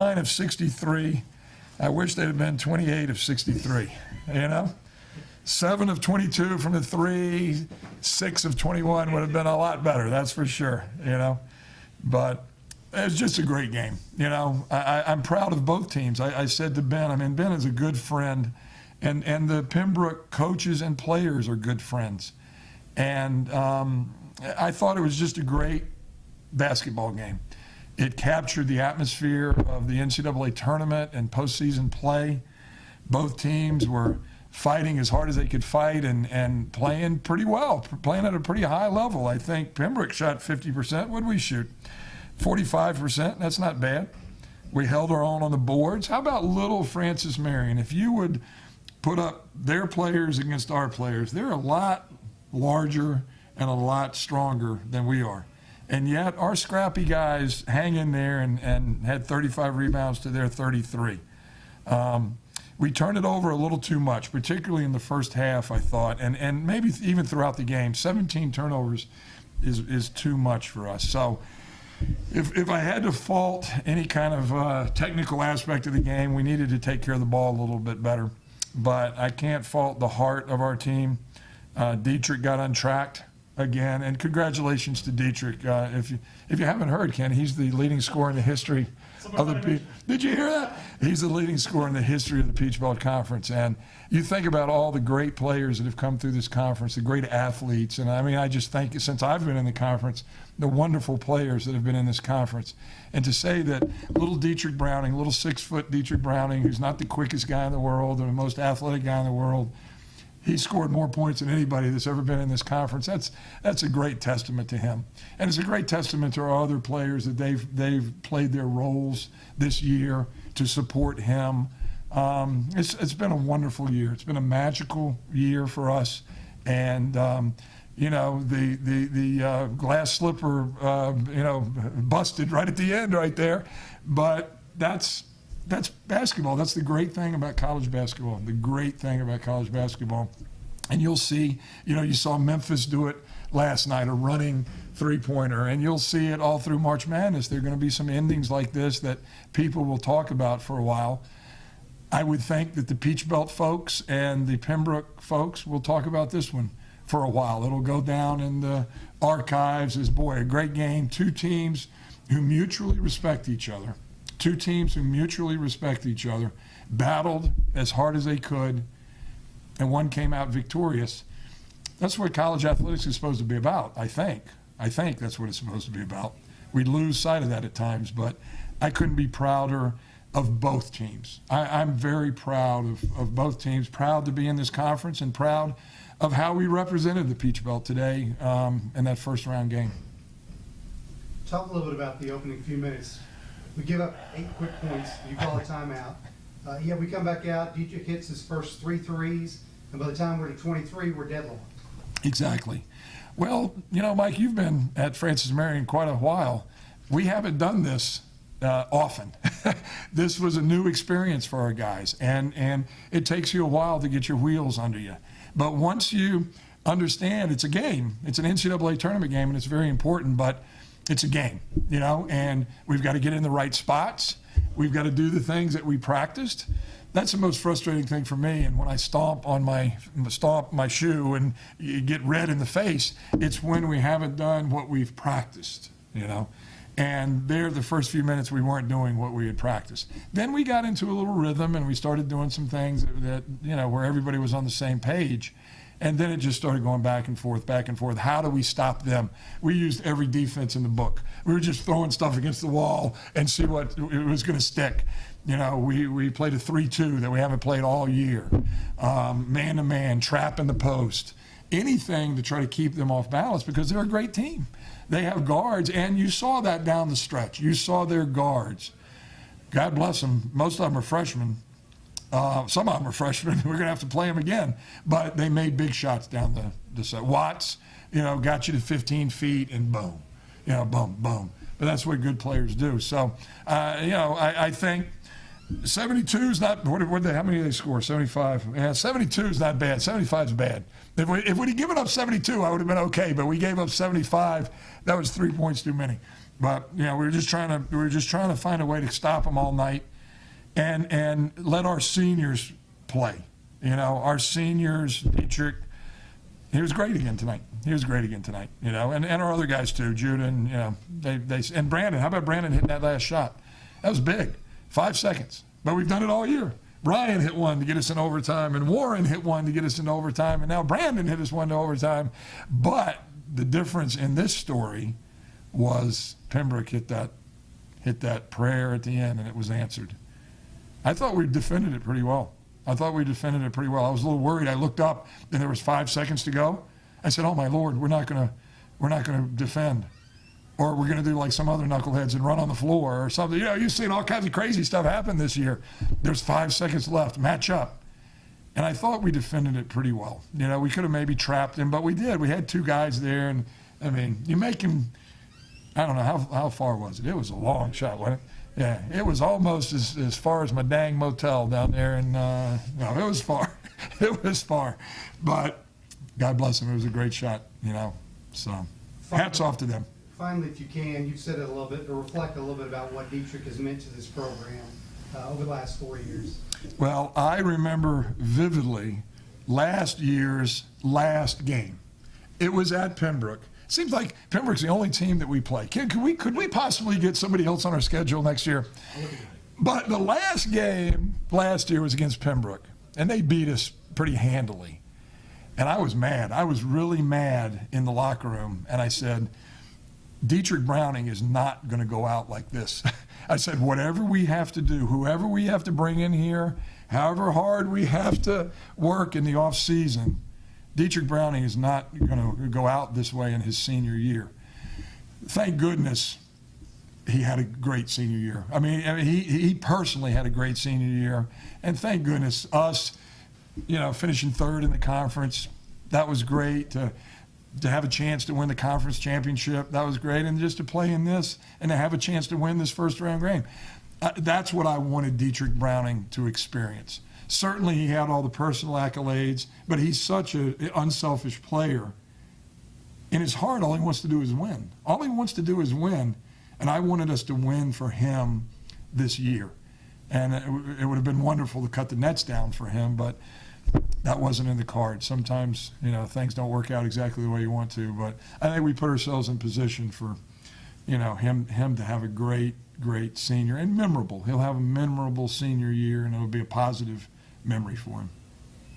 9 of 63. I wish they'd have been 28 of 63, you know? 7 of 22 from the 3, 6 of 21 would have been a lot better, that's for sure, you know? But it was just a great game, you know? I'm proud of both teams. I said to Ben, I mean, Ben is a good friend, and the Pembroke coaches and players are good friends. And I thought it was just a great basketball game. It captured the atmosphere of the NCAA tournament and postseason play. Both teams were fighting as hard as they could fight and playing pretty well, playing at a pretty high level. I think Pembroke shot 50%. What did we shoot? 45%. That's not bad. We held our own on the boards. How about little Francis Marion? If you would put up their players against our players, they're a lot larger and a lot stronger than we are. And yet our scrappy guys hang in there and had 35 rebounds to their 33. We turned it over a little too much, particularly in the first half, I thought, and maybe even throughout the game. 17 turnovers is too much for us. So if I had to fault any kind of technical aspect of the game, we needed to take care of the ball a little bit better. But I can't fault the heart of our team. Dietrich got untracked again, and congratulations to Dietrich. If you haven't heard, Ken, he's the leading scorer in the history of the Did you hear that? He's the leading scorer in the history of the Peach Belt Conference. And you think about all the great players that have come through this conference, the great athletes, and I mean, I just think since I've been in the conference, the wonderful players that have been in this conference. And to say that little Dietrich Browning, little 6-foot Dietrich Browning, who's not the quickest guy in the world or the most athletic guy in the world, he scored more points than anybody that's ever been in this conference. That's a great testament to him. And it's a great testament to our other players that they've played their roles this year to support him. It's been a wonderful year. It's been a magical year for us. And, you know, the glass slipper, you know, busted right at the end right there. But that's basketball. That's the great thing about college basketball. The great thing about college basketball. And you'll see, you know, you saw Memphis do it last night, a running three-pointer, and you'll see it all through March Madness. There are going to be some endings like this that people will talk about for a while. I would think that the Peach Belt folks and the Pembroke folks will talk about this one for a while. It'll go down in the archives as, boy, a great game. Two teams who mutually respect each other. Two teams who mutually respect each other, battled as hard as they could, and one came out victorious. That's what college athletics is supposed to be about, I think. I think that's what it's supposed to be about. We lose sight of that at times, but I couldn't be prouder of both teams. I'm very proud of both teams, proud to be in this conference and proud of how we represented the Peach Belt today in that first round game. Talk a little bit about the opening few minutes. We give up 8 quick points. You call a timeout. Yeah, we come back out. Dietrich hits his first 3 threes, and by the time we're to 23, we're deadlocked. Exactly. Well, you know, Mike, you've been at Francis Marion quite a while. We haven't done this often. This was a new experience for our guys, and it takes you a while to get your wheels under you. But once you understand it's a game, it's an NCAA tournament game, and it's very important, but it's a game, you know, and we've got to get in the right spots. We've got to do the things that we practiced. That's the most frustrating thing for me. And when I stomp my shoe and you get red in the face, it's when we haven't done what we've practiced, you know. And there, the first few minutes, we weren't doing what we had practiced. Then we got into a little rhythm and we started doing some things that you know, where everybody was on the same page. And then it just started going back and forth, back and forth. How do we stop them? We used every defense in the book. We were just throwing stuff against the wall and see what it was going to stick. You know, we played a 3-2 that we haven't played all year. Man-to-man, trap in the post. Anything to try to keep them off balance because they're a great team. They have guards, and you saw that down the stretch. You saw their guards. God bless them. Most of them are freshmen. Some of them are freshmen. We're going to have to play them again. But they made big shots down the side. Watts, you know, got you to 15 feet and boom. You know, boom, boom. But that's what good players do. So, you know, I think 72 is not, how many did they score? 75. Yeah, 72 is not bad. 75 is bad. If we'd given up 72, I would have been okay. But we gave up 75. That was 3 points too many. But, you know, we were just trying to find a way to stop them all night and let our seniors play. You know, our seniors, Dietrich, he was great again tonight. You know, and our other guys too, Judah, and, you know, and Brandon. How about Brandon hitting that last shot? That was big. 5 seconds. But we've done it all year. Ryan hit one to get us in overtime, and Warren hit one to get us in overtime, and now Brandon hit us one to overtime. But the difference in this story was Pembroke hit that prayer at the end, and it was answered. I thought we defended it pretty well. I was a little worried. I looked up, and there was 5 seconds to go. I said, "Oh my Lord, we're not gonna defend, or we're gonna do like some other knuckleheads and run on the floor or something." You know, you've seen all kinds of crazy stuff happen this year. There's 5 seconds left. Match up. And I thought we defended it pretty well. You know, we could have maybe trapped him, but we did. We had 2 guys there, and I mean, you make him. I don't know how far was it. It was a long shot, wasn't it? Yeah, it was almost as far as my dang motel down there, and no, it was far. It was far, but God bless him. It was a great shot, you know. So, hats off to them. Finally, if you can, you've said it a little bit, to reflect a little bit about what Dietrich has meant to this program over the last 4 years. Well, I remember vividly last year's last game. It was at Pembroke. Seems like Pembroke's the only team that we play. Could we possibly get somebody else on our schedule next year? But the last game last year was against Pembroke, and they beat us pretty handily. And I was mad. I was really mad in the locker room, and I said, Dietrich Browning is not going to go out like this. I said, whatever we have to do, whoever we have to bring in here, however hard we have to work in the off season, Dietrich Browning is not going to go out this way in his senior year. Thank goodness he had a great senior year. I mean he personally had a great senior year, and thank goodness us, you know, finishing 3rd in the conference, that was great. To have a chance to win the conference championship, that was great, and just to play in this and to have a chance to win this first round game. That's what I wanted Dietrich Browning to experience. Certainly he had all the personal accolades, but he's such an unselfish player. In his heart, all he wants to do is win. All he wants to do is win, and I wanted us to win for him this year. And it would have been wonderful to cut the nets down for him, but that wasn't in the cards. Sometimes, you know, things don't work out exactly the way you want to, but I think we put ourselves in position for, you know, him to have a great senior and memorable. He'll have a memorable senior year, and it'll be a positive memory for him.